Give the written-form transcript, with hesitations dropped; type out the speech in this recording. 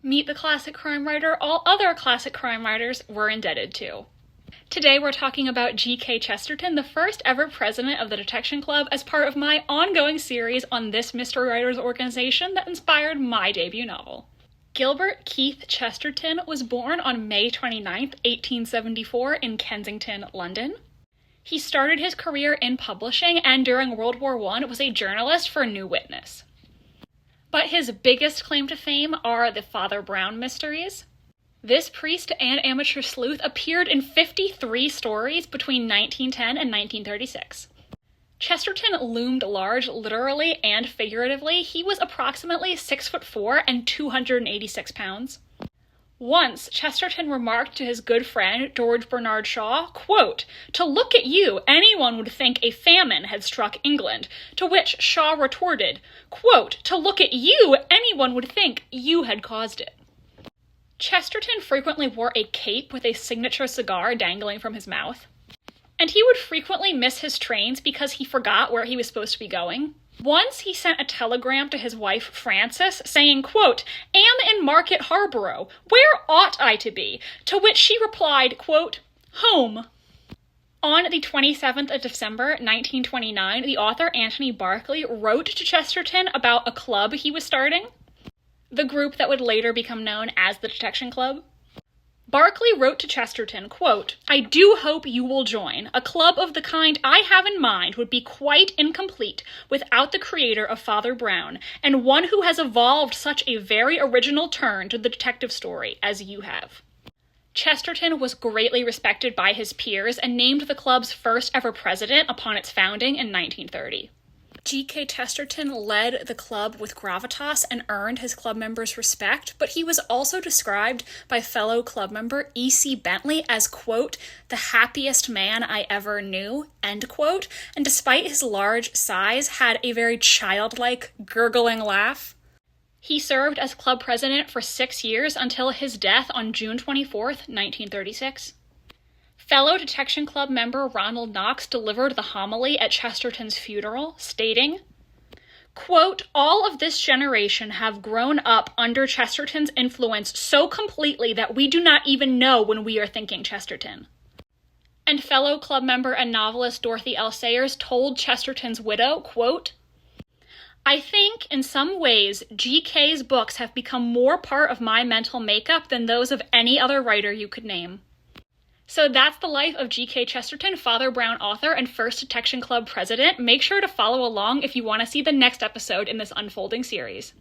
Meet the classic crime writer all other classic crime writers were indebted to. Today we're talking about G.K. Chesterton, the first ever president of the Detection Club, as part of my ongoing series on this mystery writers organization that inspired my debut novel. Gilbert Keith Chesterton was born on May 29, 1874 in Kensington, London. He started his career in publishing and during World War I was a journalist for New Witness. But his biggest claim to fame are the Father Brown mysteries. This priest and amateur sleuth appeared in 53 stories between 1910 and 1936. Chesterton loomed large literally and figuratively. He was approximately 6'4" and 286 pounds. Once, Chesterton remarked to his good friend, George Bernard Shaw, quote, "To look at you, anyone would think a famine had struck England," to which Shaw retorted, quote, "To look at you, anyone would think you had caused it." Chesterton frequently wore a cape with a signature cigar dangling from his mouth, and he would frequently miss his trains because he forgot where he was supposed to be going. Once he sent a telegram to his wife, Frances, saying, quote, "Am in Market Harborough. Where ought I to be?" To which she replied, quote, "Home." On the 27th of December, 1929, the author Anthony Berkeley wrote to Chesterton about a club he was starting, the group that would later become known as the Detection Club. Berkeley wrote to Chesterton, quote, "I do hope you will join. A club of the kind I have in mind would be quite incomplete without the creator of Father Brown, and one who has evolved such a very original turn to the detective story as you have." Chesterton was greatly respected by his peers and named the club's first ever president upon its founding in 1930. G.K. Chesterton led the club with gravitas and earned his club members' respect, but he was also described by fellow club member E.C. Bentley as, quote, "the happiest man I ever knew," end quote, and despite his large size, had a very childlike, gurgling laugh. He served as club president for 6 years until his death on June 24th, 1936. Fellow Detection Club member Ronald Knox delivered the homily at Chesterton's funeral, stating, quote, "All of this generation have grown up under Chesterton's influence so completely that we do not even know when we are thinking Chesterton." And fellow club member and novelist Dorothy L. Sayers told Chesterton's widow, quote, "I think, in some ways, G.K.'s books have become more part of my mental makeup than those of any other writer you could name." So that's the life of G.K. Chesterton, Father Brown author and first Detection Club president. Make sure to follow along if you want to see the next episode in this unfolding series.